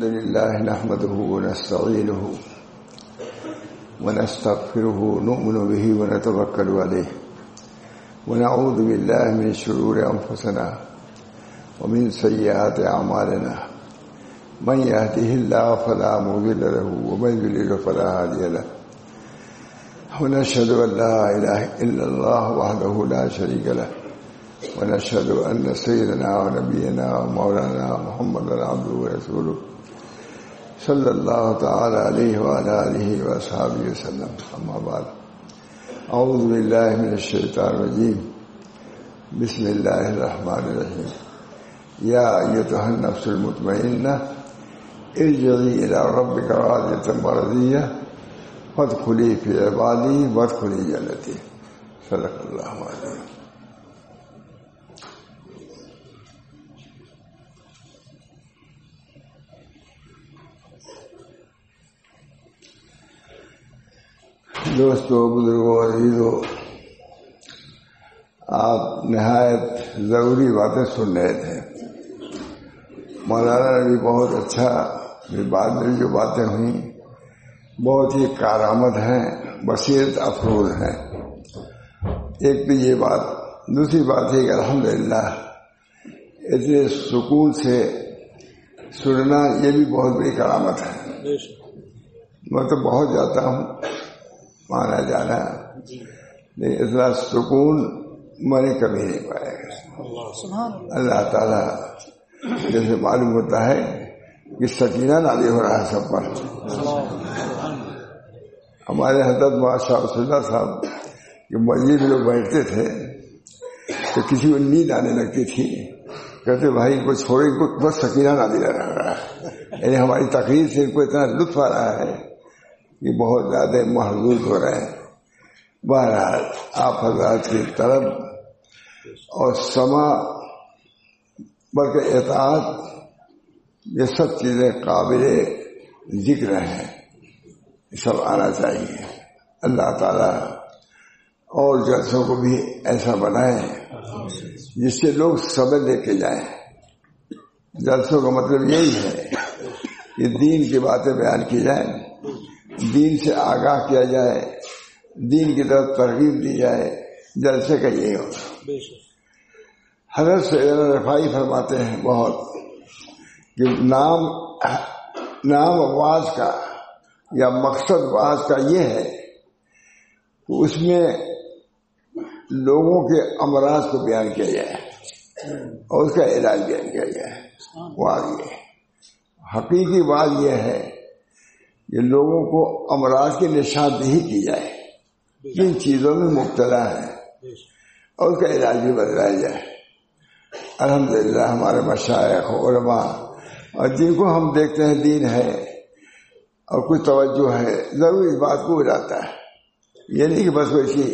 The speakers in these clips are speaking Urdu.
الحمد لله نحمده ونستعينه ونستغفره نؤمن به ونتوكل عليه ونعوذ بالله من شرور أنفسنا ومن سيئات أعمالنا من يهده الله فلا مضل له ومن يضلل فلا هادي له ونشهد أن لا إله إلا الله وحده لا شريك له ونشهد أن سيدنا ونبينا ومولانا محمدا عبده ورسوله صلى الله تعالى عليه وعلى آله وأصحابه وسلم. أما بعد، أعوذ بالله من الشيطان الرجيم. بسم الله الرحمن الرحيم. يا أيتها النفس المطمئنة ارجعي إلى ربك راضية مرضية فادخلي في عبادي وادخلي جنتي. صدق الله العظيم. دوستو، بزرگوں، عزیزوں، آپ نہایت ضروری باتیں سن رہے تھے. مولانا نے بھی بہت اچھا، بعد میں جو باتیں ہوئیں بہت ہی کارآمد ہیں، بصیرت افروز ہیں. ایک تو یہ بات. دوسری بات ہے کہ الحمدللہ اتنے سکون سے سننا یہ بھی بہت بڑی کرامت ہے. میں تو بہت جاتا ہوں مانا جانا، لیکن اتنا سکون میں نے کبھی نہیں پایا. اللہ تعالیٰ جیسے معلوم ہوتا ہے کہ سکینہ نازل ہو رہا ہے سب پر. ہمارے حضرت شاہ رسول اللہ صاحب کہ مسجد میں لوگ بیٹھتے تھے تو کسی کو نیند آنے لگتی تھی، کہتے بھائی ان کو چھوڑے، ان کو بس سکینہ نازل ہو رہا ہے. یعنی ہماری تقریر سے ان کو اتنا لطف آ رہا ہے کہ بہت زیادہ محظوظ ہو رہے ہیں. بہرحال آپ حضرات کی طلب اور سما بلکہ اطاعت یہ سب چیزیں قابل ذکر ہیں، سب آنا چاہیے. اللہ تعالیٰ اور جلسوں کو بھی ایسا بنائے جس سے لوگ سبق لے کے جائیں. جلسوں کا مطلب یہی ہے کہ دین کی باتیں بیان کی جائیں، دین سے آگاہ کیا جائے، دین کی طرف ترغیب دی جائے. جلسے کا یہی ہوگا. حضرت سیدنا رفاعی فرماتے ہیں بہت کہ نام واعظ کا یا مقصد واعظ کا یہ ہے کہ اس میں لوگوں کے امراض کو بیان کیا جائے اور اس کا علاج بیان کیا جائے. واعظ یہ حقیقی واعظ یہ ہے کہ لوگوں کو امراض کی نشاندہی کی جائے، جن چیزوں میں مبتلا ہے، اور اس کا علاج بھی بتلایا جائے. الحمدللہ ہمارے مشائخ علماء اور جن کو ہم دیکھتے ہیں دین ہے اور کوئی توجہ ہے، ضرور اس بات کو اڑاتا ہے. یہ نہیں کہ بس ویسی.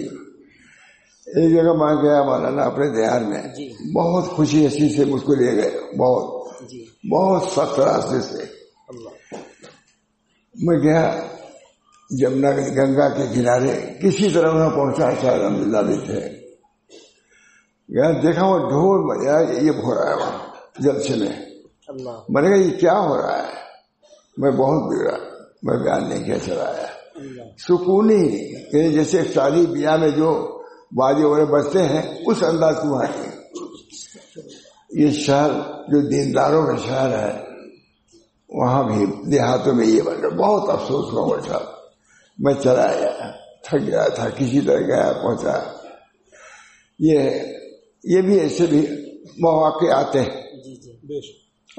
ایک جگہ میں گیا مولانا اپنے دیہات میں، بہت خوشی ہنسی سے مجھ کو لے گئے، بہت سخت راستے سے. میں گیا جمنا گنگا کے کنارے، کسی طرح وہاں پہنچا تھا، الحمدللہ بھی تھے. گیا دیکھا وہ ڈھول بجا، یہ ہو رہا ہے وہاں جلسے میں. میں نے کہا یہ کیا ہو رہا ہے؟ میں بہت بگڑا، میں بیان نہیں کیا چلایا. سکون ہی جیسے شادی بیاہ میں جو باجے وغیرہ بجتے ہیں اس انداز کو وہاں. یہ شہر جو دینداروں کا شہر ہے، وہاں بھی دیہاتوں میں یہ بن رہا. بہت افسوس ہوا بیٹھا. میں چلا آیا، تھک گیا تھا، کسی طرح گیا پہنچا. یہ بھی ایسے بھی مواقع آتے ہیں،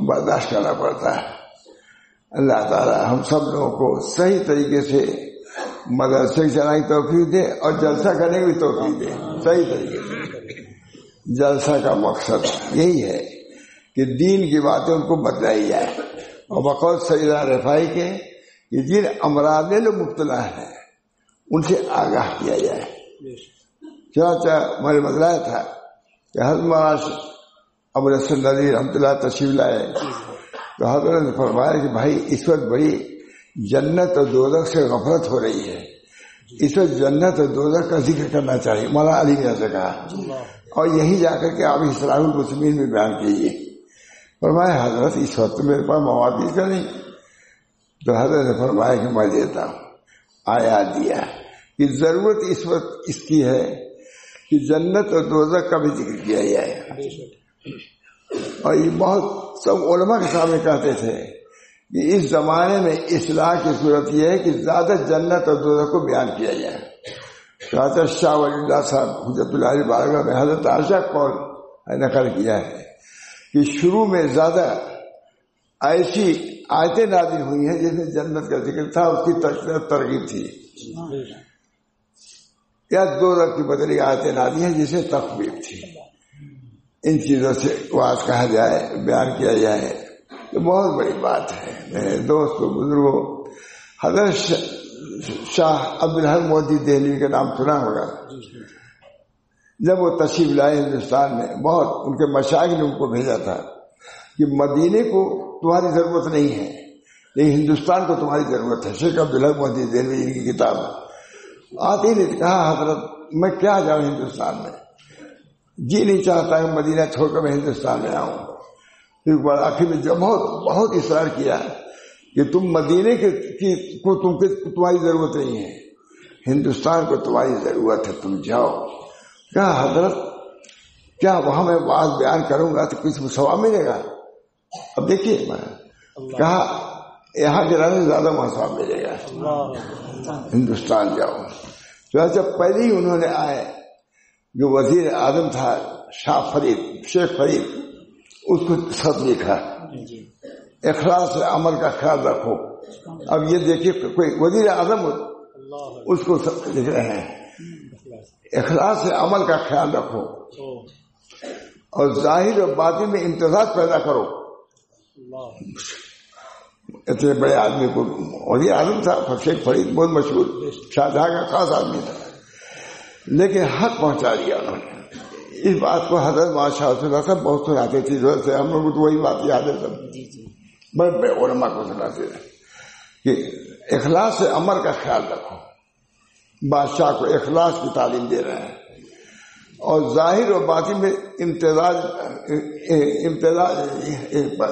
برداشت کرنا پڑتا ہے. اللہ تعالیٰ ہم سب لوگوں کو صحیح طریقے سے مدرسے چلانے کی توفیق دے اور جلسہ کرنے کی توفیق دے. صحیح طریقے سے جلسہ کا مقصد یہی ہے کہ دین کی باتیں ان کو بتلائی جائے، اور بقول سیدنا رفاعی کے کہ جن امراض میں لوگ مبتلا ہیں ان سے آگاہ کیا جائے. چنانچہ میں نے بتلایا تھا کہ حضرت مولانا ابو الحسن ندوی رحمۃ اللہ تشریف لائے تو حضرت نے فرمایا کہ بھائی اس وقت بڑی جنت اور دوزخ سے غفلت ہو رہی ہے، اس وقت جنت اور دوزخ کا ذکر کرنا چاہیے. مولانا علی نے ایسا کہا، اور یہی جا کر کے آپ اصلاح المسلمین میں بیان کیجیے فرمایا حضرت اس وقت میرے پاس مواقع کا نہیں. تو حضرت نے فرمایا کہ میں دیتا ہوں. آیا دیا کہ ضرورت اس وقت اس کی ہے کہ جنت اور دوزخ کا بھی ذکر کیا جائے. اور یہ بہت سب علماء کے سامنے کہتے تھے کہ اس زمانے میں اصلاح کی صورت یہ ہے کہ زیادہ جنت اور دوزخ کو بیان کیا جائے. حضرت شاہ ولی اللہ صاحب حجت اللہ علیہ بارگاہ میں حضرت عائشہ قول نقل کیا ہے کہ شروع میں زیادہ ایسی آیتیں نازل ہوئی ہیں جس میں جنت کا ذکر تھا, اس کی ترغیب تھی, یا دوزخ کی بدلی آیتیں نازل ہیں جسے تخویف تھی. ان چیزوں سے واز کہا جائے, بیان کیا جائے تو بہت بڑی بات ہے. میرے دوستوں بزرگوں, حضرت شاہ عبدالحق مودودی دہلوی کا نام سنا ہوگا. جب وہ تشریف لائے ہندوستان میں, بہت ان کے مشائخ نے ان کو بھیجا تھا کہ مدینے کو تمہاری ضرورت نہیں ہے لیکن ہندوستان کو تمہاری ضرورت ہے. شیخ عبدالحق مودودی دہلوی ان کی کتاب آتے نے کہا حضرت میں کیا جاؤں ہندوستان میں, جی نہیں چاہتا کہ مدینہ چھوڑ کر میں ہندوستان میں آؤں. پھر آخر میں جب بہت اصرار کیا کہ تم مدینے کو تمہاری ضرورت نہیں ہے, ہندوستان کو تمہاری ضرورت ہے, تم جاؤ. کہا حضرت کیا وہاں میں بات بیان کروں گا تو کچھ ثواب ملے گا؟ اب دیکھیے, میں کہا یہاں کے رہنے زیادہ وہاں ثواب ملے گا, ہندوستان جاؤ. جب پہلے ہی انہوں نے آئے, جو وزیر اعظم تھا شاہ فرید, شیخ فرید, اس کو خط لکھا اخلاص عمل کا خیال رکھو. اب یہ دیکھیے کوئی وزیر اعظم اس کو لکھ رہے ہیں اخلاص عمل کا خیال رکھو اور ظاہر اور باطن میں امتزاج پیدا کرو. اتنے بڑے آدمی کو وزیر اعظم تھا شیخ فرید, بہت مشہور شاہجہاں کا خاص آدمی تھا, لیکن حق پہنچا دیا انہوں نے. اس بات کو حضرت شاہ رسول اللہ صاحب بہت سناتے تھے, سے ہم لوگ تو وہی بات یاد ہے, سب بڑے بڑے علماء کو سناتے تھے کہ اخلاص سے عمل کا خیال رکھو. بادشاہ کو اخلاص کی تعلیم دے رہے ہیں اور ظاہر و باطن میں امتزاج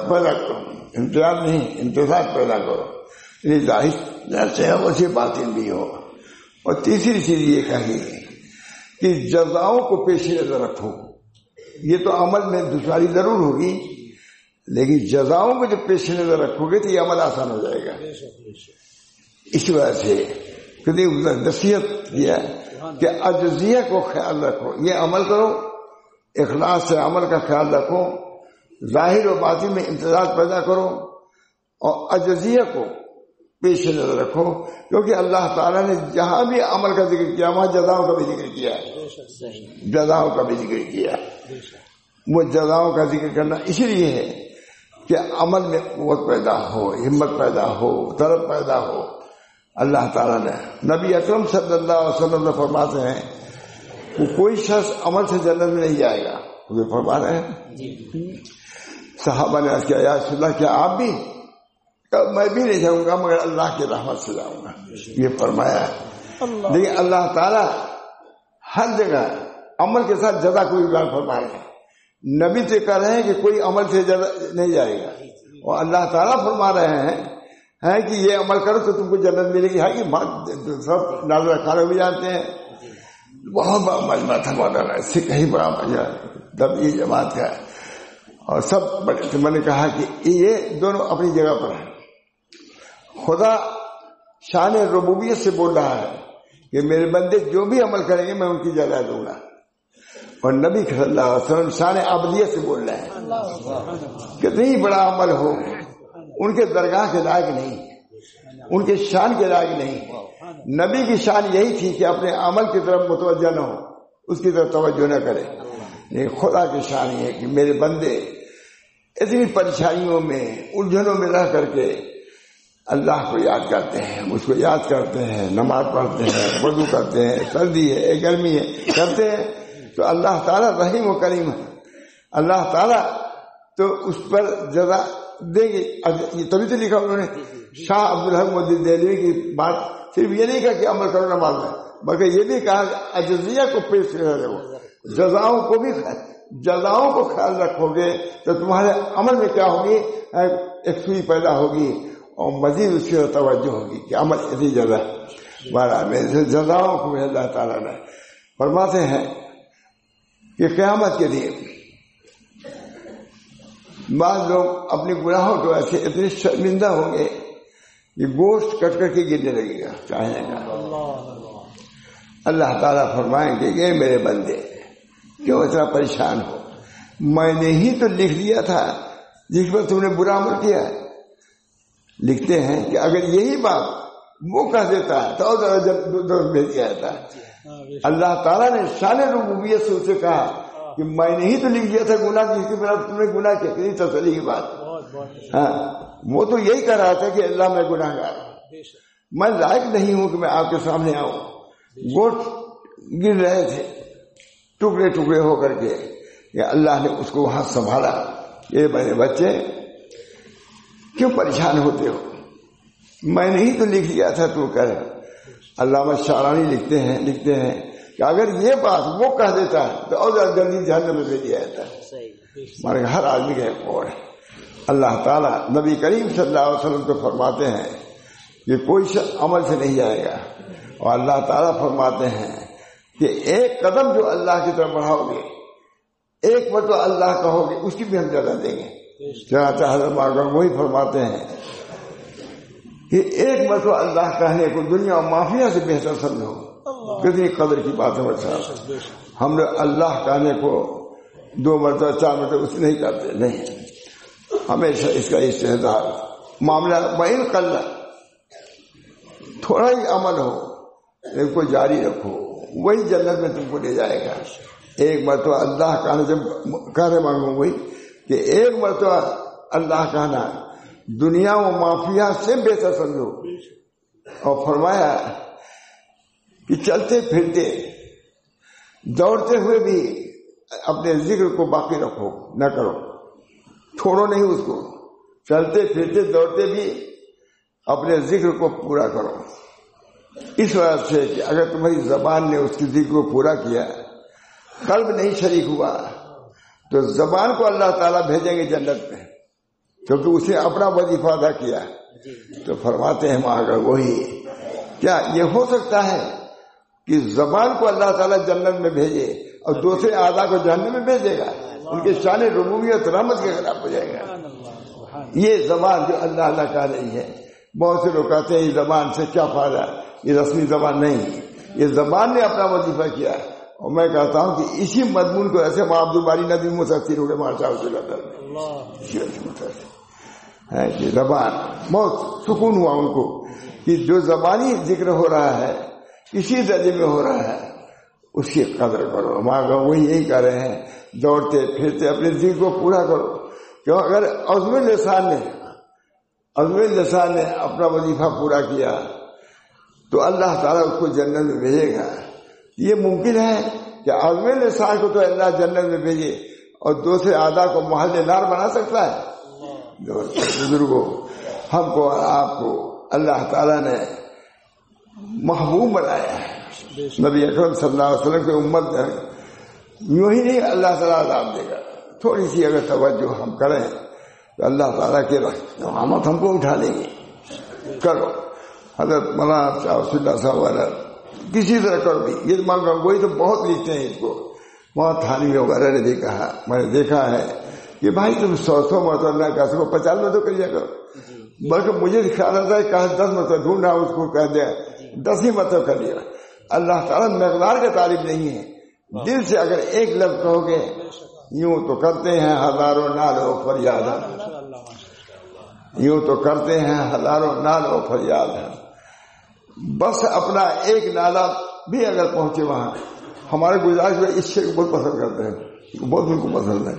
پیدا کرو, امتزاج پیدا کرو, یعنی ظاہر سے ویسے باطن بھی ہو. اور تیسری چیز یہ کہی کہ جزاؤں کو پیش نظر رکھو. یہ تو عمل میں دشواری ضرور ہوگی لیکن جزاؤں کو جب پیش نظر رکھو گے تو یہ عمل آسان ہو جائے گا. اس وجہ سے نصیحت کیا کہ عجزیہ کو خیال رکھو, یہ عمل کرو, اخلاص سے عمل کا خیال رکھو, ظاہر و باطن میں امتزاج پیدا کرو اور عجزیہ کو پیش نظر رکھو, کیونکہ اللہ تعالیٰ نے جہاں بھی عمل کا ذکر کیا وہاں جزاؤں کا بھی ذکر کیا, جزاؤں کا بھی ذکر کیا. وہ جزاؤں کا ذکر کرنا اسی لیے ہے کہ عمل میں قوت پیدا ہو, ہمت پیدا ہو, طلب پیدا ہو. اللہ تعالیٰ نے نبی اکرم صلی اللہ علیہ وسلم نے فرماتے ہیں کہ کوئی شخص عمل سے جنت میں نہیں جائے گا. وہ فرما رہے ہیں. صحابہ نے عرض کیا یا رسول اللہ کیا آپ بھی؟ میں بھی نہیں جاؤں گا مگر اللہ کی رحمت سے جاؤں گا. یہ فرمایا ہے. لیکن اللہ تعالیٰ ہر جگہ عمل کے ساتھ جزا کو بھی بیان فرما رہے ہیں. نبی سے کہہ رہے ہیں کہ کوئی عمل سے جزا نہیں جائے گا, اور اللہ تعالیٰ فرما رہے ہیں کہ یہ عمل کرو تو تم کو جنت ملے گی. سب نازل خانے بھی جانتے ہیں. بہت بڑا مجمع تھا مولانا, اس سے کہیں بڑا مجمع تب یہ جماعت کا. اور سب بڑے, میں نے کہا کہ یہ دونوں اپنی جگہ پر ہیں. خدا شان ربوبیت سے بول رہا ہے کہ میرے بندے جو بھی عمل کریں گے میں ان کی جزا دوں گا, اور نبی صلی اللہ علیہ وسلم شان عبدیت سے بول رہے ہیں. کتنی بڑا عمل ہو ان کے درگاہ کے لائق نہیں, ان کے شان کے لائق نہیں. نبی کی شان یہی تھی کہ اپنے عمل کی طرف متوجہ نہ ہو, اس کی طرف توجہ نہ کرے. لیکن خدا کی شان یہ ہے کہ میرے بندے اتنی پریشانیوں میں الجھنوں میں رہ کر کے اللہ کو یاد کرتے ہیں, اس کو یاد کرتے ہیں, نماز پڑھتے ہیں, وضو کرتے ہیں, سردی ہے گرمی ہے کرتے ہیں, تو اللہ تعالیٰ رحیم و کریم ہے. اللہ تعالیٰ تو اس پر جزا دیں گے. تبھی تو لکھا انہوں نے شاہ عبدالحق مودودی دہلوی کی بات, صرف یہ نہیں کہا کہ عمل کرو نماز میں, بلکہ یہ بھی کہا کہ عجزیہ کو پیش کرو, جزاؤں کو بھی جزاؤں کو خیال رکھو گے تو تمہارے عمل میں کیا ہوگی، ایک سوئی پیدا ہوگی اور مزید اس کی توجہ ہوگی کہ عمل ایسی جزا بارہ میں جزاؤں کو اللہ تعالیٰ نے فرماتے ہیں کہ قیامت کے دن بعض لوگ اپنے گناہوں کی وجہ سے اتنے شرمندہ ہوں گے کہ گوشت کٹ کر کے گرنے لگے گا، چاہے گا۔ اللہ تعالیٰ فرمائیں گے کہ میرے بندے کیوں اتنا پریشان ہو، میں نے ہی تو لکھ دیا تھا جس پر تم نے برا عمل کیا ہے۔ لکھتے ہیں کہ اگر یہی بات وہ کہہ دیتا ہے تو ذرا درست بھیج دیا جاتا ہے۔ اللہ تعالیٰ نے شان ربوبیت سے اسے کہا کہ میں نے ہی تو لکھ دیا تھا گناہ کی، اس کی بنا تم نے گناہ کیا، کتنی تسلی کی بات۔ ہاں وہ تو یہی کہہ رہا تھا کہ اللہ میں گناہ گار ہوں، میں لائق نہیں ہوں کہ میں آپ کے سامنے آؤں۔ گوشت گر رہے تھے ٹکڑے ٹکڑے ہو کر کے، کہ اللہ نے اس کو وہاں سنبھالا۔ یہ میرے بچے کیوں پریشان ہوتے ہو، میں نے ہی تو لکھ دیا تھا تو کر۔ علامہ شعرانی لکھتے ہیں کہ اگر یہ بات وہ کہہ دیتا ہے تو اور زیادہ جلدی جہنم میں بھیج دیا جاتا ہے۔ ہمارے ہر آدمی کا ایک اور ہے۔ اللہ تعالیٰ نبی کریم صلی اللہ علیہ وسلم کو فرماتے ہیں کہ کوئی شخص عمل سے نہیں جائے گا، اور اللہ تعالیٰ فرماتے ہیں کہ ایک قدم جو اللہ کی طرف بڑھاؤ گے، ایک مرتبہ اللہ کہو گے، اس کی بھی ہم جگہ دیں گے۔ چنانچہ حضرت مارکر وہی فرماتے ہیں کہ ایک مرتبہ اللہ کہنے کو دنیا اور مافیا سے بہتر سمجھو۔ کتنی قدر کی بات ہے صاحب، ہم نے اللہ کہنے کو 2 مرتبہ 4 مرتبہ اس نہیں کرتے، نہیں، ہمیشہ اس کا استحضار معاملہ بین قل، تھوڑا ہی عمل ہو اس کو جاری رکھو، وہی جنت میں تم کو لے جائے گا۔ ایک مرتبہ اللہ کہنا، جب کہنے مانگو وہی کہ ایک مرتبہ اللہ کہنا دنیا و مافیا سے بہتر سمجھو۔ اور فرمایا کہ چلتے پھرتے دوڑتے ہوئے بھی اپنے ذکر کو باقی رکھو، نہ کرو، چھوڑو نہیں اس کو۔ چلتے پھرتے دوڑتے بھی اپنے ذکر کو پورا کرو، اس وجہ سے کہ اگر تمہاری زبان نے اس کی ذکر کو پورا کیا، قلب نہیں شریک ہوا، تو زبان کو اللہ تعالیٰ بھیجیں گے جنت میں، کیونکہ اسے اپنا وظیفہ ادا کیا۔ تو فرماتے ہیں وہاں کا وہی، کیا یہ ہو سکتا ہے کہ زبان کو اللہ تعالیٰ جنت میں بھیجے اور دوسرے اعضاء کو جہنم میں بھیجے گا؟ ان کے شان ربوبیت رحمت کے خلاف ہو جائے گا۔ یہ زبان جو اللہ اللہ کہہ رہی ہے، بہت سے لوگ کہتے ہیں یہ زبان سے کیا فائدہ، یہ رسمی زبان نہیں، یہ زبان نے اپنا وظیفہ کیا۔ اور میں کہتا ہوں کہ اسی مضمون کو ایسے ماں عبد الباری ندوی متاثر ہو گئے ماشاء اللہ، ہے کہ زبان بہت سکون ہوا ان کو کہ جو زبانی ذکر ہو رہا ہے اسی درجے میں ہو رہا ہے، اس کی قدر کرو۔ ہمارا وہی یہی کہہ رہے ہیں، دوڑتے پھرتے اپنے ذکر کو پورا کرو، کیوں اگر عزم لسان نے اپنا وظیفہ پورا کیا تو اللہ تعالیٰ اس کو جنت میں بھیجے گا۔ یہ ممکن ہے کہ عزم لسان کو تو اللہ جنت میں بھیجے اور دوسرے اعضاء کو محل نار بنا سکتا ہے؟ بزرگوں، ہم کو اور آپ کو اللہ تعالیٰ نے محبوب بنایا ہے۔ نبی اکرم صلی اللہ علیہ وسلم کی امت ہے، یوں ہی نہیں اللہ تعالیٰ عذاب دے گا۔ تھوڑی سی اگر توجہ ہم کریں تو اللہ تعالیٰ کے رحمت ہم کو اٹھا لیں گے۔ کرو، حضرت مولانا شاہ رسول اللہ صاحب والا کسی طرح کر دی، یہ مانگا وہی تو بہت لکھتے ہیں اس کو، بہت تھانوی وغیرہ نے بھی کہا، میں نے دیکھا ہے کہ بھائی تم 100 مرتبہ نہ کہہ سکو، 50 مرتبہ کر لیا کرو، بلکہ مجھے خیال آتا ہے کہ 10 مرتبہ ڈھونڈا اس کو کہہ دیا 10 ہی مرتبہ کر لیا۔ اللہ تعالیٰ مقدار کا طالب نہیں ہے، دل سے اگر ایک لفظ کہو گے، یوں تو کرتے ہیں ہزاروں نالوں فریاد، یوں تو کرتے ہیں ہزاروں نالوں فریاد ہے، بس اپنا ایک نالا بھی اگر پہنچے وہاں۔ ہمارے گزارش میں اس شعر کو بہت پسند کرتے ہیں، بہت ان کو پسند ہے،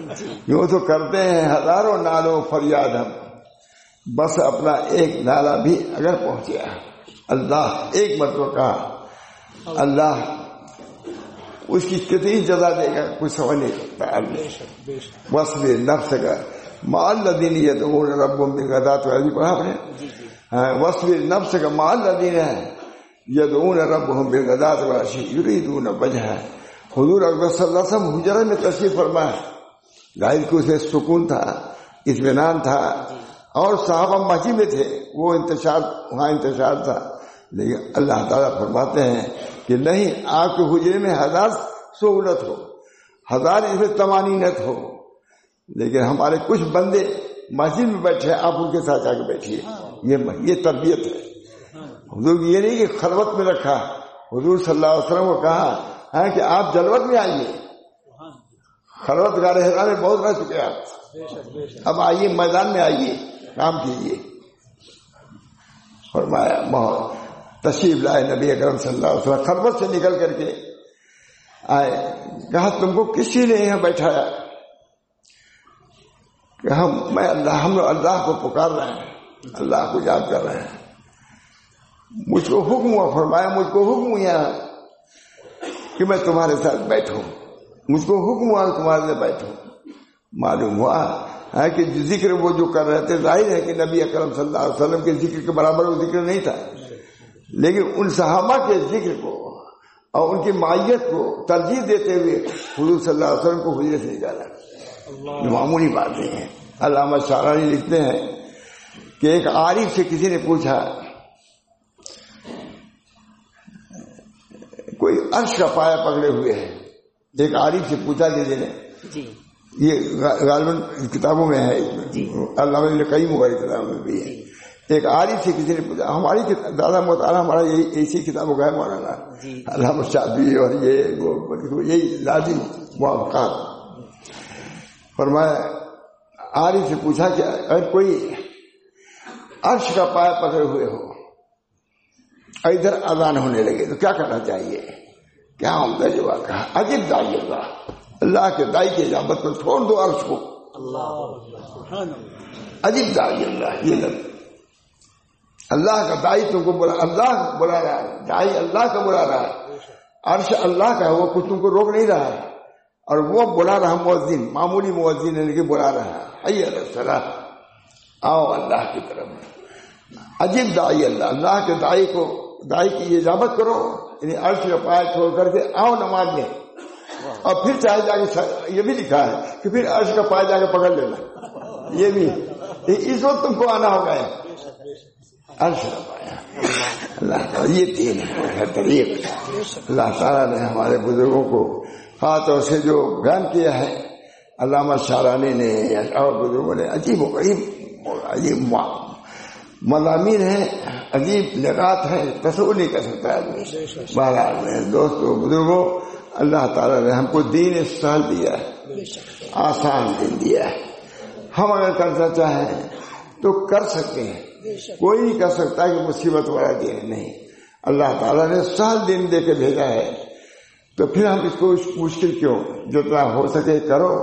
یوں تو کرتے ہیں ہزاروں نالوں فریاد ہم، بس اپنا ایک نالا بھی اگر پہنچے۔ اللہ ایک مرتبہ کہا، اللہ اس کی کتنی جزا دے گا کچھ سمجھ نہیں سکتا۔ وصبر نفسک مع الذین یدعون ربهم بالغداۃ والعشی، پڑھا آپ نے؟ وصبر نفسک مع الذین یدعون ربهم بالغداۃ والعشی یریدون وجہہ حضور اکبر صلی اللہ علیہ وسلم حجرہ میں تشریف فرمایا، ظاہر کہ اسے سکون تھا، اطمینان تھا، اور صحابہ مسجد میں تھے، وہ وہاں انتشار تھا، لیکن اللہ تعالیٰ فرماتے ہیں کہ نہیں، آپ کے حجرے میں 1000 سہولت ہو، 1000 اس میں طمانینت ہو، لیکن ہمارے کچھ بندے مسجد میں بیٹھے، آپ ان کے ساتھ جا کے بیٹھیے، یہ تربیت ہے۔ حضور یہ نہیں کہ خلوت میں رکھا، حضور صلی اللہ علیہ وسلم کو کہا ہے کہ آپ جلوت میں آئیے، خلوت غار حرا میں بہت رہ چکے آپ، اب آئیے میدان میں آئیے، کام کیجیے۔ فرمایا بہت تشریف لائے نبی اکرم صلی اللہ علیہ وسلم، خلوت سے نکل کر کے آئے، کہا تم کو کسی نے یہاں بیٹھایا؟ کہ ہم اللہ کو پکار رہے ہیں، اللہ کو یاد کر رہے ہیں، مجھ کو حکم ہوا، فرمایا مجھ کو حکم ہوا کہ میں تمہارے ساتھ بیٹھوں، مجھ کو حکم ہوا تمہارے ساتھ بیٹھوں۔ معلوم ہوا ہے کہ ذکر وہ جو کر رہے تھے، ظاہر ہے کہ نبی اکرم صلی اللہ علیہ وسلم کے ذکر کے برابر وہ ذکر نہیں تھا، لیکن ان صحابہ کے ذکر کو اور ان کی معیت کو ترجیح دیتے ہوئے حضور صلی اللہ علیہ وسلم کو حجرے سے نکالا، یہ معمولی بات نہیں ہے۔ علامہ شعرانی لکھتے ہیں کہ ایک عارف سے کسی نے پوچھا، کوئی عرش کا پایا پکڑے ہوئے ہے، ایک عارف سے پوچھا کہ یہ غالباً کتابوں میں ہے، علامہ ابن قیم وغیرہ کتابوں میں بھی ہے، ایک عارف سے کسی نے پوچھا، ہماری دادا مطالعہ ہمارا یہی ایسی کتابوں کا ہے مولانا علامہ شافعی اور یہی لازم موافقات۔ فرمایا عارف سے پوچھا کہ اگر کوئی عرش کا پایا پکڑے ہوئے ہو، ادھر اذان ہونے لگے تو کیا کرنا چاہیے؟ کیا عمدہ جواب کہا، عجیب دائی اللہ کے دائی کی اجابت کو چھوڑ دو عرش کو، عجیب دائی اللہ، یہ لفظ اللہ کا دائی تم کو اللہ بلا رہا ہے، دائی اللہ کا بلا رہا ہے، عرش اللہ کا ہے، وہ کچھ تم کو روک نہیں رہا ہے، اور وہ بلا رہا مؤذن، معمولی مؤذن ہے لیکن بلا رہا ہے، حی علی الصلاۃ، آؤ اللہ کی طرف۔ عجیب دائی اللہ، اللہ کے دائی کی اجابت کرو، یعنی عرش کا پایا چھوڑ کر کے آؤ نماز میں، اور پھر چاہے جا کے یہ بھی لکھا ہے کہ پھر عرش کا پایا جا کے پکڑ لینا، یہ بھی اس وقت تم کو آنا ہوگا عرش کا پایا، اللہ تعالیٰ یہ تین ہے طریق۔ اللہ تعالیٰ نے ہمارے بزرگوں کو ہاتھوں سے جو بیان کیا ہے، علامہ شعرانی نے اور بزرگوں نے، عجیب و غریب عجیب مضامین ہیں، عجیب لغات ہیں، تصور نہیں کر سکتا آدمی۔ بہرحال میں دوستوں بزرگوں، اللہ تعالیٰ نے ہم کو دین سہل دیا ہے، آسان دین دیا ہے، ہم اگر کرنا چاہیں تو کر سکتے ہیں، کوئی نہیں کر سکتا کہ مصیبت والا دین نہیں، اللہ تعالیٰ نے سہل دین دے کے بھیجا ہے، تو پھر ہم اس کو مشکل کیوں، جتنا ہو سکے کرو،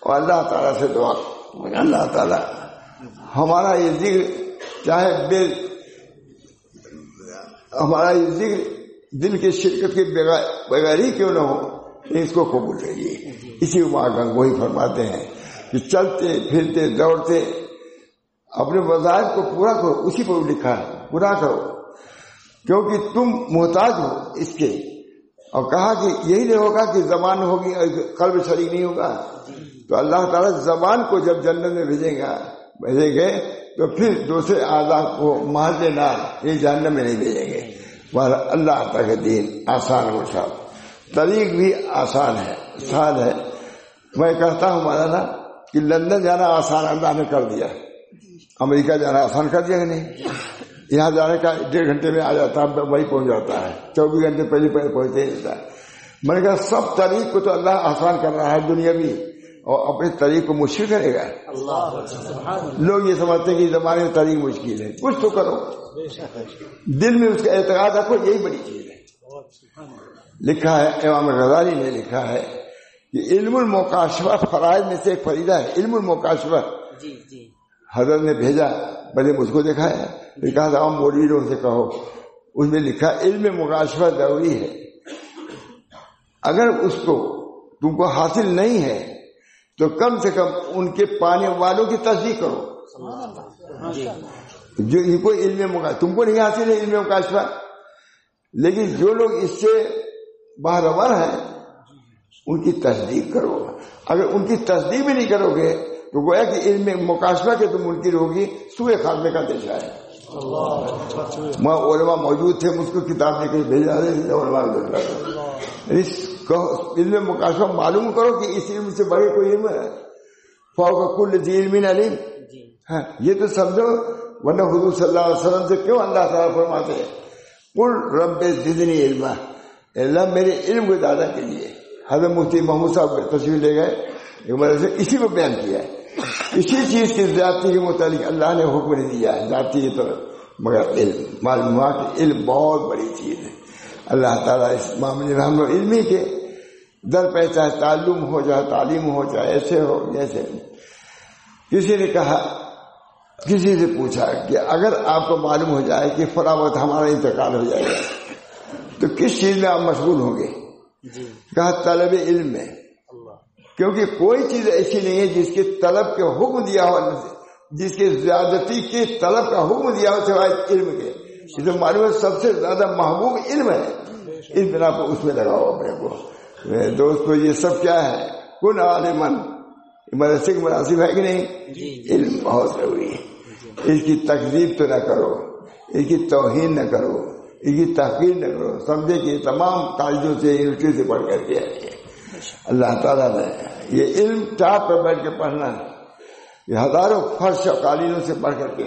اور اللہ تعالیٰ سے دعا، اللہ تعالیٰ ہمارا یہ ذکر چاہے ہمارا یہ ذکر دل کی شرکت کے بغیر ہی کیوں نہ ہو، اس کو قبول کریے۔ اسی ماں وہی فرماتے ہیں کہ چلتے پھرتے دوڑتے اپنے وظائف کو پورا کرو، اسی پر لکھا ہے پورا کرو، کیونکہ تم محتاج ہو اس کے، اور کہا کہ یہی نہیں ہوگا کہ زبان ہوگی اور قلب شریک نہیں ہوگا، تو اللہ تعالیٰ زبان کو جب جنت میں بھیجیں گے تو پھر دوسرے اعضاء کو محض نار یہ جہنم میں نہیں بھیجیں گے۔ اللہ تعالیٰ کا دین آسان ہو، صاحب طریق بھی آسان ہے، سہل ہے۔ میں کہتا ہوں مولانا کہ لندن جانا آسان اللہ نے کر دیا، امریکہ جانا آسان کر دیا کہ نہیں؟ یہاں جانے کا 1.5 گھنٹے میں آ جاتا ہے، وہی پہنچ جاتا ہے، 24 گھنٹے پہلے پہنچتے ہی رہتا ہے۔ میں نے کہا سب طریق کو تو اللہ آسان کر رہا ہے دنیاوی، اور اپنے طریق کو مشکل کرے گا؟ لوگ یہ سمجھتے ہیں کہ زمانے میں طریق مشکل ہے، کچھ تو کرو، دل میں اس کا اعتقاد رکھو، یہی بڑی چیز ہے۔ لکھا ہے امام غزالی نے لکھا ہے کہ علم المکاشفہ فرائض میں سے ایک فریضہ ہے، علم المکاشفہ۔ حضرت نے بھیجا، پہلے مجھ کو دکھایا، کہا تھا مولوی لوگوں سے کہو، اس میں لکھا علم مکاشفہ ضروری ہے، اگر اس کو تم کو حاصل نہیں ہے تو کم سے کم ان کے پانے والوں کی تصدیق کرو، جو ان کو علم مکاشفہ، تم کو نہیں حاصل ہے علم مکاشفہ، لیکن جو لوگ اس سے باہرور ہیں ان کی تصدیق کرو. اگر ان کی تصدیق بھی نہیں کرو گے تو گویا کہ علم مکاشفہ کے تم منکر ہوگی، سوء خاتمے کا دیشہ ہے. وہاں علماء موجود تھے، مجھ کو کتاب لے کے بھیجا رہے علماء. علم مکاشفہ معلوم کرو کہ اس علم سے بڑے کوئی علم ہے. فوق کل ذی علم علیم. ہاں یہ تو سمجھو، ورنہ حضور صلی اللہ علیہ وسلم سے کیوں اللہ تعالیٰ فرماتے ہیں قل رب زدنی علما، اللہ میرے علم کو زیادہ کیجیے. حضرت مفتی محمود صاحب تصویر لے گئے، سے اسی کو بیان کیا ہے. اسی چیز کی زیادتی کے متعلق اللہ نے حکم نہیں دیا ہے ذاتی کی طرف، مگر علم معلومات علم بہت بڑی چیز ہے. اللہ تعالیٰ اس معاملے میں ہم لوگ علمی کے در پہ چاہے تعلم ہو چاہے تعلیم ہو چاہے ایسے ہو جیسے. کسی نے کہا، کسی سے پوچھا کہ اگر آپ کو معلوم ہو جائے کہ فلاں وقت ہمارا انتقال ہو جائے گا تو کس چیز میں آپ مشغول ہوں گے؟ کہا طلب علم میں، کیونکہ کوئی چیز ایسی نہیں ہے جس کے طلب کے حکم دیا ہو، جس کے زیادتی کے طلب کا حکم دیا ہو سوائے علم کے. اسے معلوم ہے سب سے زیادہ محبوب علم ہے. اس بنا پر اس میں لگاؤ اپنے کو. دوستو یہ سب کیا ہے؟ کن عالمن، مدرسے کی مناسب ہے کہ نہیں؟ علم بہت ضروری ہے. اس کی تکذیب تو نہ کرو، اس کی توہین نہ کرو، اس کی تحقیر نہ کرو. سمجھے کہ تمام کالجوں سے یونیورسٹی سے پڑھ کر کے آئے. اللہ تعالیٰ نے یہ علم ٹاپ پر بیٹھ کے پڑھنا ہے، یہ ہزاروں فرش اور قالینوں سے پڑھ کر کے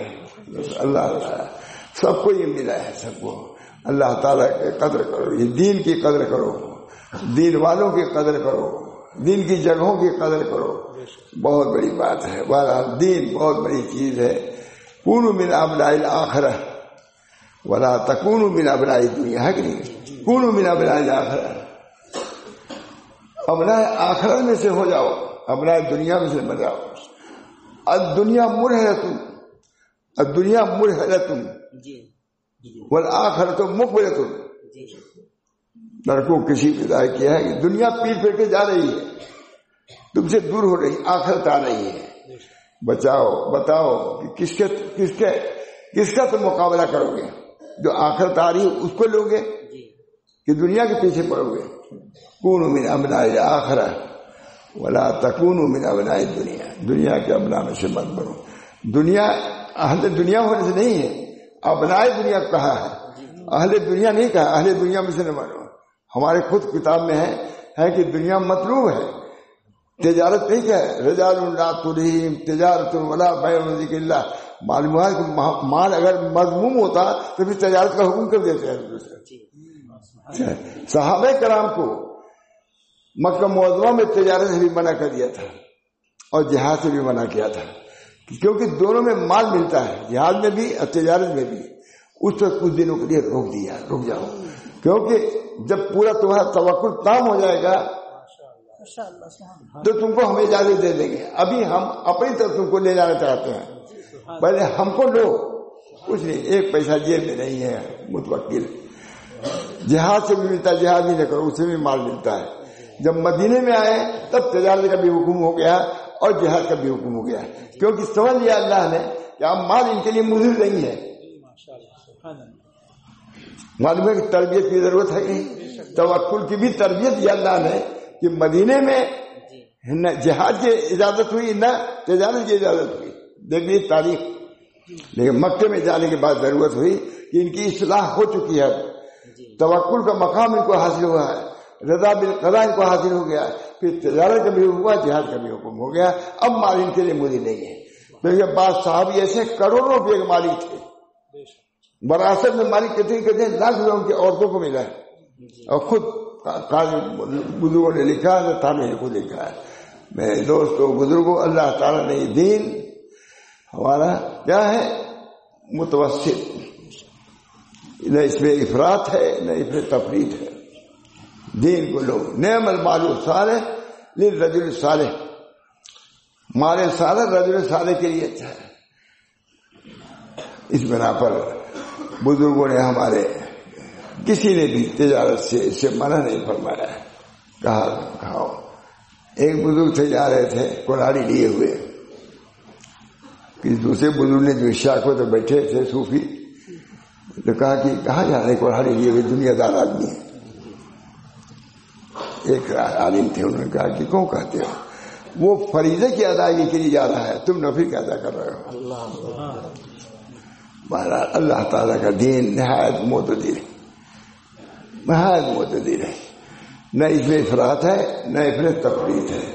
اللہ تعالیٰ سب کو یہ ملا ہے. سب کو اللہ تعالیٰ کی قدر کرو، یہ دین کی قدر کرو، دین والوں کی قدر کرو، دین کی جگہوں کی قدر کرو. بہت بڑی بات ہے. بہرحال دین بہت بڑی چیز ہے. کونوا من ابناء الآخرہ ولا تکونوا من ابناء الدنیا، ہے کہ نہیں؟ کونوا من ابناء الآخرہ، ابناء آخرت میں سے ہو جاؤ، ابناء دنیا میں سے مت جاؤ. الدنیا مرحلۃ، الدنیا مرحلۃ والآخرۃ مقبلۃ. لڑکوں کسی نے ظاہر کیا ہے کہ دنیا پیٹ پھیر کے جا رہی ہے، تم سے دور ہو رہی، آخرت آ رہی ہے. بتاؤ کہ کس کا تم مقابلہ کرو گے؟ جو آخرت آ رہی ہے اس کو لو گے کہ دنیا کے پیچھے پڑو گے؟ کونوا من ابناء الآخرہ ولا تکونوا من ابناء الدنیا، دنیا کے ابناء میں سے مت بنو. دنیا اہل دنیا ہونے سے نہیں ہے، ابناء دنیا کہا ہے، اہل دنیا نہیں کہا. اہل دنیا میں سے نہ بنو. ہمارے خود کتاب میں ہے کہ دنیا مطلوب ہے، تجارت نہیں کیا ہے. رجال لا تلہیہم تجارت ولا بیع عن ذکر اللہ. معلوم ہے کہ مال اگر مذموم ہوتا تو پھر تجارت کا حکم کر دیتے ہیں. صحابہ کرام کو مکہ معظمہ میں تجارت سے بھی منع کر دیا تھا اور جہاد سے بھی منع کیا تھا، کیونکہ دونوں میں مال ملتا ہے، جہاد میں بھی اور تجارت میں بھی. اس پر کچھ دنوں کے لیے رک جاؤ، کیونکہ جب پورا تمہارا توکل تام ہو جائے گا تو تم کو ہم اجازت دے دیں گے. ابھی ہم اپنی طرف تم کو لے جانا چاہتے ہیں، پہلے ہم کو لو. کچھ نہیں، ایک پیسہ جیب میں نہیں ہے. متوکل جہاد سے بھی ملتا ہے، جہاد ہی نہ کرو، اس سے بھی مال ملتا ہے. جب مدینے میں آئے تب تجارت کا بھی حکم ہو گیا اور جہاد کا بھی حکم ہو گیا، کیونکہ سمجھ لیا اللہ نے کہ اب مال ان کے لیے مضر نہیں ہے. معلوم ہے کہ تربیت کی ضرورت ہے نہیں، توکل کی بھی تربیت دی اللہ نے کہ مدینے میں نہ جہاد کی اجازت ہوئی نہ تجارت کی اجازت ہوئی. دیکھیے تاریخ. لیکن مکے میں جانے کے بعد ضرورت ہوئی کہ ان کی اصلاح ہو چکی ہے، توکل کا مقام ان کو حاصل ہوا ہے، رضا بالقضاء ان کو حاصل ہو گیا، پھر تجارت کا بھی ہوا، جہاد کا بھی حکم ہو گیا. اب مال ان کے لیے مضر نہیں ہے. تو یہ بعض صحابی ایسے کروڑوں روپے کے مالک تھے، وراثت میں مالک کہتے ہیں لاکھ روپے ان کی عورتوں کو ملا ہے. اور خود بزرگوں نے لکھا ہے، تابعین کو لکھا ہے. میرے دوستوں بزرگوں، اللہ تعالیٰ نے یہ دین ہمارا کیا ہے؟ متوسط، نہ اس میں افراط ہے نہ اس میں تفریط ہے. دین کو لو. نعم المال الصالح للرجل الصالح، مال صالح رجل صالح کے لیے اچھا ہے. اس بنا پر بزرگوں نے ہمارے کسی نے بھی تجارت سے اس سے منع نہیں فرمایا ہے. کہا کھاؤ. ایک بزرگ تھے جا رہے تھے کلہاڑی لیے ہوئے، کسی دوسرے بزرگ نے جو شاخوں پہ بیٹھے تھے صوفی، تو کہا کہ کہاں جا رہے کلہاڑی لیے ہوئے، دنیا دار آدمی ہے. ایک عالم تھے, انہوں نے کہا کہ کیوں کہتے ہو؟ وہ فریضے کی ادائیگی کے لیے جا رہا ہے, تم نفل کا ادا کر رہے ہو. بہرحال اللہ تعالیٰ کا دین نہایت معتدل ہے, نہایت معتدل ہے, نہ اس میں افراط ہے نہ اس میں تفریط ہے.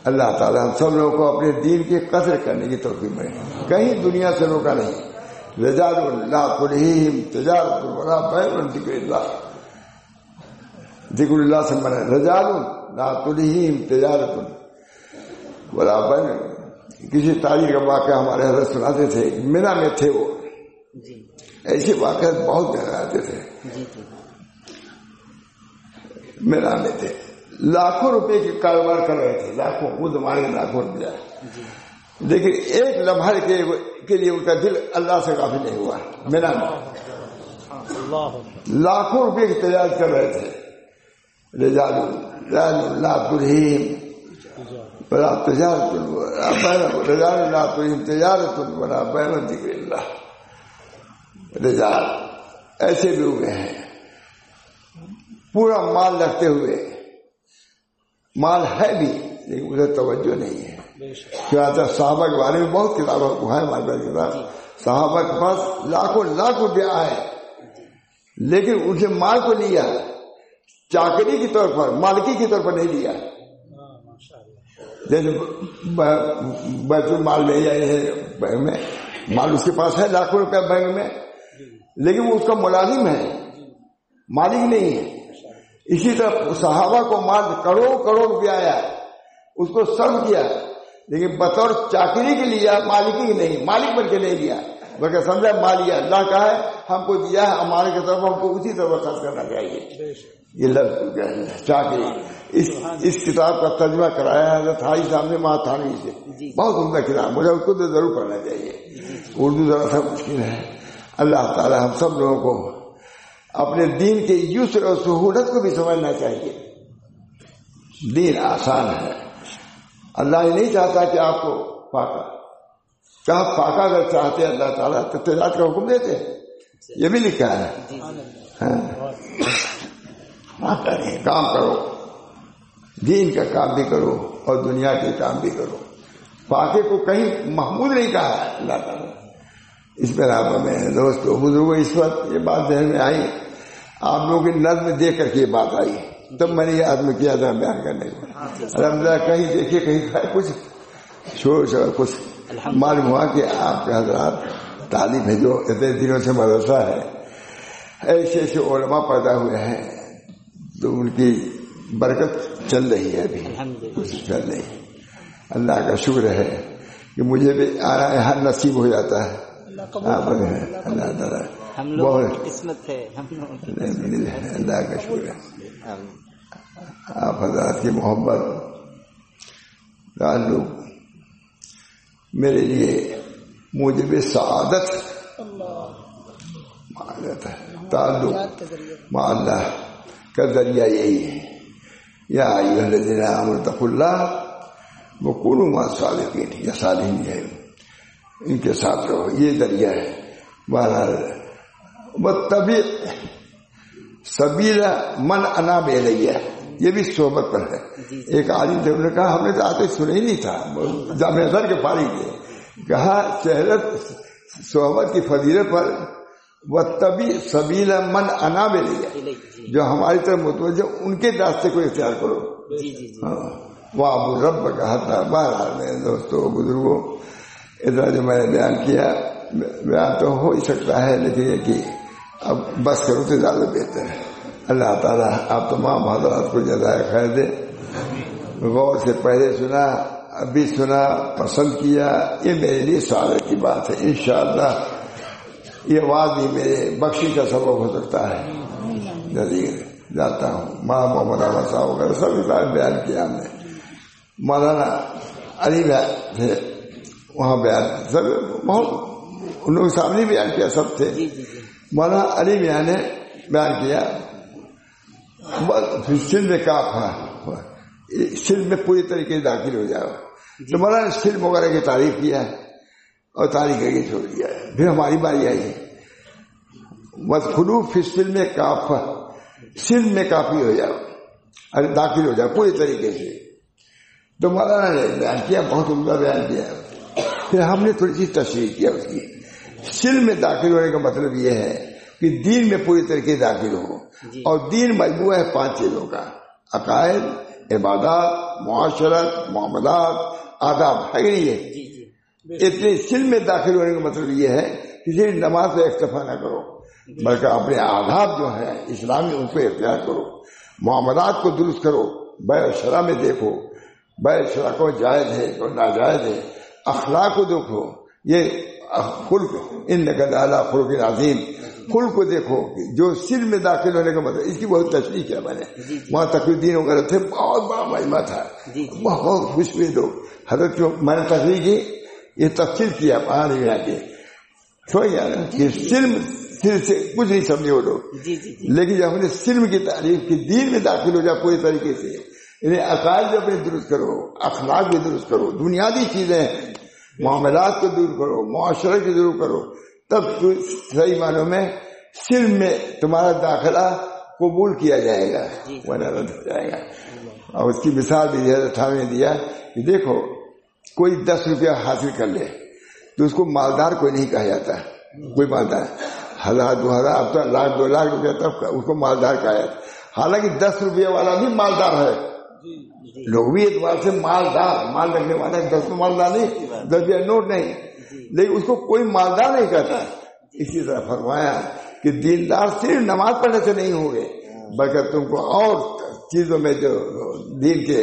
اللہ تعالیٰ ہم سب لوگوں کو اپنے دین کی قدر کرنے کی توفیق دے, کہیں دنیا سے روکا نہیں. رجال لا تلہیہم تجارت ولا بیع عن ذکر اللہ, ذکر اللہ سے مراد رجال لا تلہیہم تجارت ولا بیع. کسی تاریخ کا واقعہ ہمارے حضرت سناتے تھے, مینا میں تھے وہ, ایسے واقعات بہت زیادہ آتے تھے. مینا میں تھے, لاکھوں روپے کے کاروبار کر رہے تھے, لاکھوں, وہ زمانے میں لاکھوں روپیہ, لیکن ایک لمحے کے لیے ان کا دل اللہ سے غافل نہیں ہوا. مینا میں لاکھوں روپے کی تجارت کر رہے تھے. رجال لا تلہیہم ولا تجارت رجال لا تلہیہم تجارت ولا بیع عن ذکر اللہ. رجال ایسے بھی ہوئے ہیں پورا مال رکھتے ہوئے, مال ہے بھی لیکن اسے توجہ نہیں ہے. کیا صحابہ کے بارے میں بہت کتابوں کو ہے ہمارے کتاب, صحابہ کے پاس لاکھوں لاکھ روپیہ آئے لیکن اسے مال کو لیا چاکری کے طور پر, مالکی کے طور پر نہیں لیا. جیسے بیت المال میں یا بینک میں مال اس کے پاس ہے لاکھوں روپیہ بینک میں, لیکن وہ اس کا ملازم ہے, مالک نہیں ہے. اسی طرح صحابہ کو مال کروڑ کروڑ روپیہ آیا, اس کو سرو کیا لیکن بطور چاکری کے لیا, مالکی نہیں, مالک بن کے نہیں لیا بلکہ سمجھا مالیہ اللہ کا ہے, ہم کو دیا ہے ہمارے کی طرف, ہم کو اسی طرح خرچ کرنا چاہیے. یہ لفظ چاکری. اس کتاب کا ترجمہ کرایا ہے حضرت حاجی صاحب نے مہا تھانوی سے, بہت عمدہ کتاب, مجھے اس کو تو ضرور پڑھنا چاہیے. اردو ذرا سا مشکل ہے. اللہ تعالی ہم سب لوگوں کو اپنے دین کے یسر اور سہولت کو بھی سمجھنا چاہیے. دین آسان ہے. اللہ یہ نہیں چاہتا کہ آپ کو فاقہ, کہا فاقہ اگر چاہتے اللہ تعالیٰ تو تجارت کا حکم دیتے, یہ بھی لکھا ہے. کام کرو, دین کا کام بھی کرو اور دنیا کے کام بھی کرو. فاقے کو کہیں محمود نہیں کہا ہے اللہ تعالیٰ. اس میں رابطہ میں دوستو بزرگوں, اس وقت یہ بات ذہن میں آئی, آپ لوگوں کی نظر میں دیکھ کر کے یہ بات آئی, تب میں نے یہ عزم کیا تھا بیان کرنے کو. الحمدللہ کہیں دیکھیے کہیں کچھ شور شور کچھ معلوم ہوا کہ آپ کے حضرات تعلیم ہے جو اتنے دنوں سے مدرسہ ہے, ایسے ایسے علماء پیدا ہوئے ہیں تو ان کی برکت چل رہی ہے, ابھی کچھ چل رہی ہے. اللہ کا شکر ہے کہ مجھے بھی آنا یہاں نصیب ہو جاتا ہے. اللہ تعالیٰ بہت قسمت ہے, اللہ کا شکر ہے. آپ حضرات کی محبت تعلق میرے لیے موجب سعادت ہے. تعلق مع اللہ کا ذریعہ یہی ہے. یا ایھا الذین آمنوا اتقوا اللہ وکونوا مع الصادقین, یا صالحین ہے, ان کے ساتھ رہو, یہ ذریعہ ہے. بہرحال واتبع سبیل من اناب الیہ, یہ بھی صحبت پر ہے. ایک عالم تھے, انہوں نے کہا ہم نے تو آتے سنا ہی نہیں تھا, جامع ازہر کے فارغ تھے, کہا شہرت صحبت کی فضیلت پر واتبع سبیل من اناب الیہ, جو ہماری طرف متوجہ ان کے راستے کو اختیار کرو. وَاعْبُدْ رَبَّكَ حَتَّىٰ. بہرحال میرے دوستوں بزرگوں, ادھر جو میں نے بیان کیا, بیان تو ہو ہی سکتا ہے لیکن یہ کہ اب بس کرو تو زیادہ بہتر ہے. اللہ تعالیٰ آپ تمام حضرات کو جزائے خیر دے. غور سے پہلے سنا, ابھی سنا, پسند کیا, یہ میرے لیے سعادت کی بات ہے. انشاءاللہ یہ آواز بھی میرے بخشی کا سبب ہو سکتا ہے. جاتا ہوں. ماں محمد احمد صاحب وغیرہ سب بیان کیا ہم نے. مولانا علی تھے وہاں بیان, سب بہت ان لوگوں کے سامنے بیان کیا, سب تھے. مولانا علی میاں نے بیان کیا, سندھ میں کہا سندھ میں پوری طریقے سے داخل ہو جاؤ. تو مولانا نے سندھ وغیرہ کی تعریف کیا اور تعریف کر کے چھوڑ دیا. پھر ہماری باری آئی, وَادْخُلُوا فِي السِّلْمِ كَافَّةً, سندھ میں کافی ہو جاؤ. داخل ہو جائے پوری طریقے سے. تو مولانا نے بیان کیا, بہت عمدہ بیان کیا. پھر ہم نے تھوڑی سی تشریح کیا اس کی. سلم میں داخل ہونے کا مطلب یہ ہے کہ دین میں پوری طریقے سے داخل ہو, اور دین مجموعہ ہے 5 چیزوں کا: عقائد, عبادات, معاشرت, معاملات, آداب, ہے کہ نہیں؟ یہ اتنے سلم میں داخل ہونے کا مطلب یہ ہے کہ صرف نماز سے اکتفا نہ کرو, بلکہ اپنے آداب جو ہیں اسلامی ان کو اختیار کرو, معاملات کو درست کرو, بیع شرع میں دیکھو بیع شرع کو جائز ہے تو ناجائز ہے, اخلاق کو دیکھو, یہ خلق انک لعلی خلق عظیم, خلق کو دیکھو. جو سلم میں داخل ہونے کا مطلب, اس کی بہت تشریح کیا میں نے. وہاں تقی الدین وغیرہ تھے, بہت بڑا مجمع تھا, بہت خوش ہوئے لوگ. حضرت جو میں نے تشریح کی, یہ تفصیل کیا وہاں نہیں آ کے چھوڑ گیا نا, یہ سلم سے کچھ نہیں سمجھے وہ لوگ. لیکن جب ہم نے سلم کی تعریف کی, دین میں داخل ہو جائے پوری طریقے سے, انہیں عقائد بھی اپنے درست کرو, اخلاق بھی درست کرو, بنیادی چیزیں ہیں, معاملات کو دور کرو, معاشرے کو دور کرو, تب تو صحیح معنوں میں سلم میں تمہارا داخلہ قبول کیا جائے گا, ورنہ رد ہو جائے گا. اور اس کی مثال بھی نے دیا کہ دیکھو کوئی 10 روپیہ حاصل کر لے تو اس کو مالدار کوئی نہیں کہا جاتا. کوئی مالدار 1000 2000 اب تو لاکھ 2 لاکھ روپیہ تب اس کو مالدار کہا جاتا. حالانکہ 10 روپیہ والا بھی مالدار ہے, لوگ بھی اعتبار سے مالدار, مال رکھنے والا 10 مالدار نہیں, 10 روپیہ نوٹ نہیں, لیکن اس کو کوئی مالدار نہیں کہتا. اسی طرح فرمایا کہ دیندار صرف نماز پڑھنے سے نہیں ہوں گے, بلکہ تم کو اور چیزوں میں جو دین کے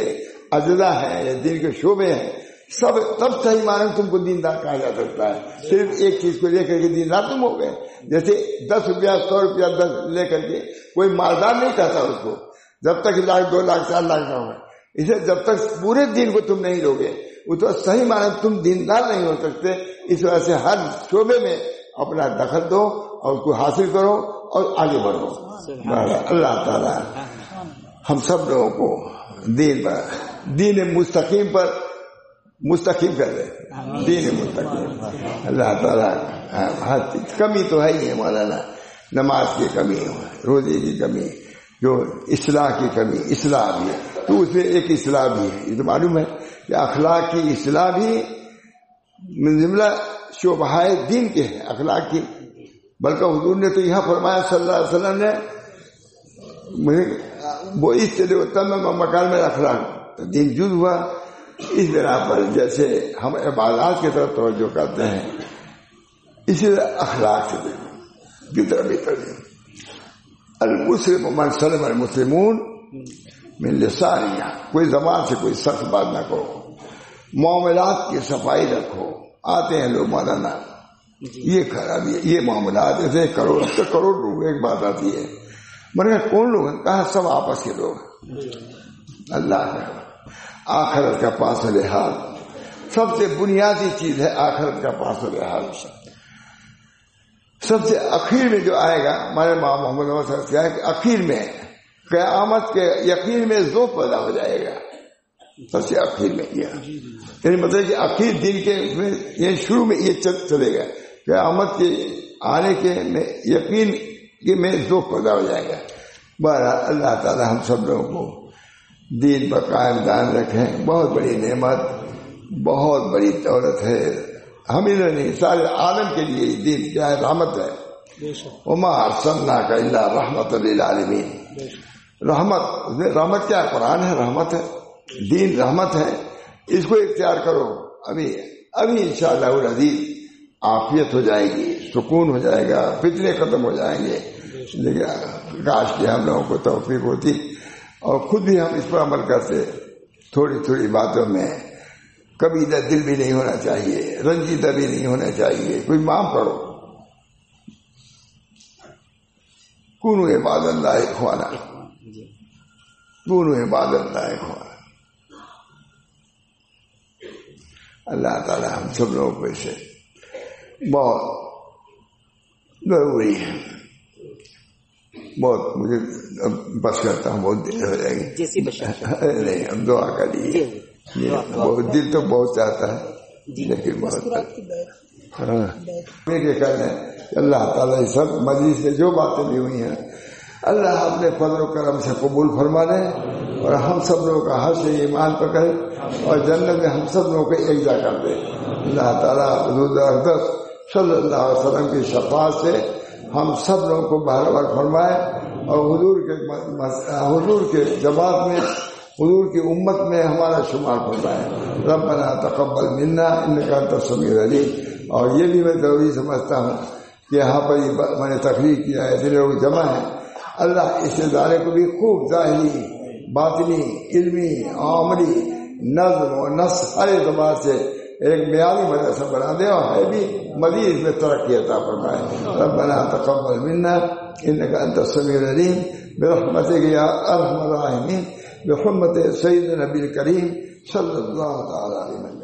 اجزاء ہیں یا دین کے شعبے ہیں سب, تب صحیح معنی تم کو دیندار کہا جا سکتا ہے. صرف ایک چیز کو لے کر کے دیندار تم ہو گئے. جیسے 10 روپیہ 100 روپیہ 10 لے کر کے کوئی مالدار نہیں کہتا اس کو, جب تک 1 لاکھ 2 لاکھ 4 لاکھ نہ ہو. اسے جب تک پورے دین کو تم نہیں لوگے وہ تو صحیح معنی تم دیندار نہیں ہو سکتے. اس وجہ سے ہر شعبے میں اپنا دخل دو اور اس کو حاصل کرو اور آگے بڑھو. اللہ تعالیٰ ہم سب لوگوں کو دین مستقیم پر مستقیم کر دے, دین مستقیم. اللہ تعالیٰ ہر کمی تو ہے ہی ہے مولانا, نماز کی کمی, روزے کی کمی, جو اصلاح کی کمی, اصلاح بھی ہے تو اس میں ایک اصلاح بھی ہے. یہ تو معلوم ہے کہ اخلاق کی اصلاح بھی جملہ شعبہ دین کے ہے, اخلاق کی. بلکہ حضور نے تو یہاں فرمایا صلی اللہ علیہ وسلم نے, وہ اس چلے ہوتا میں مکان میں اخلاق دین جز ہوا. اس بنا پر جیسے ہم عبادات کی طرف توجہ کرتے ہیں, اسی طرح اخلاق سے کی طرف بھی توجہ. المسلم من سلم المسلمون من لسانہ, کوئی زبان سے کوئی سخت بات نہ کرو, معاملات کی صفائی رکھو. آتے ہیں لوگ مولانا یہ خرابی ہے, یہ معاملات ایسے کروڑ لوگ ایک بات آتی ہے, مگر کون لوگ ہیں؟ کہا سب آپس کے لوگ. اللہ کا آخرت کا پاس و لحاظ سب سے بنیادی چیز ہے, آخرت کا پاس و لحاظ. سب سے اخیر میں جو آئے گا, ہمارے ماں محمد صلی اللہ علیہ وسلم کیا ہے کہ اخیر میں قیامت کے یقین میں ذوق پیدا ہو جائے گا. سب سے اخیر میں یعنی مطلب کہ اخیر دن کے یعنی شروع میں یہ چلے گا, قیامت کے آنے کے یقین کے میں ذوق پیدا ہو جائے گا. بہرحال اللہ تعالی ہم سب لوگوں کو دین پر قائم دائم رکھیں. بہت بڑی نعمت, بہت بڑی دولت ہے, ہم انہوں نے سارے عالم کے لیے دین کیا ہے, رحمت ہے. وما ارسلناک الا رحمت للعالمین. رحمت کیا ہے؟ قرآن ہے, رحمت ہے, دین رحمت ہے. اس کو اختیار کرو. ابھی انشاءاللہ العزیز عافیت ہو جائے گی, سکون ہو جائے گا, فتنے ختم ہو جائیں گے. لیکن کاش کہ ہم لوگوں کو توفیق ہوتی اور خود بھی ہم اس پر عمل کرتے. تھوڑی تھوڑی باتوں میں کبھی دل بھی نہیں ہونا چاہیے, رنجیدہ بھی نہیں ہونا چاہیے. کوئی معاف کرو. کونوا عباد اللہ اخوانا, کونوا عباد اللہ اخوانا. اللہ تعالی ہم سب لوگوں کو اسے بہت ضروری ہے. بہت مجھے بس کرتا ہوں, بہت دیر ہو جائے گی. نہیں اب دعا کر لیجیے. بہت دل تو بہت چاہتا ہے لیکن بہت کر لیں. اللہ تعالیٰ سب مجلس سے جو باتیں بھی ہوئی ہیں اللہ اپنے فضل و کرم سے قبول فرما لے اور ہم سب لوگوں کا حج ایمان پر کرے اور جنت میں ہم سب لوگوں کو یکجا کر دے. اللہ تعالیٰ حضور اقدس صلی اللہ علیہ وسلم کی شفاعت سے ہم سب لوگوں کو بہرور فرمائے اور حضور کے جماعت میں حضور کی امت میں ہمارا شمار فرمائے. ربنا تقبل منا انک انت السمیع العلیم. اور یہ بھی میں ضروری سمجھتا ہوں کہ یہاں پر میں نے تقریر کیا ہے، اتنے لوگ جمع ہیں، اللہ اس ادارے کو بھی خوب ظاہری باطنی علمی عملی نظم و نسق ہر اعتبار سے ایک معیاری مدرسہ بنا دے اور ہے بھی مزید میں ترقی عطا فرمائے. ربنا تقبل منا انک انت السمیع العلیم برحمتک یا ارحم الراحمین بحرمت سید نبی کریم صلی اللہ تعالی علیہ وسلم.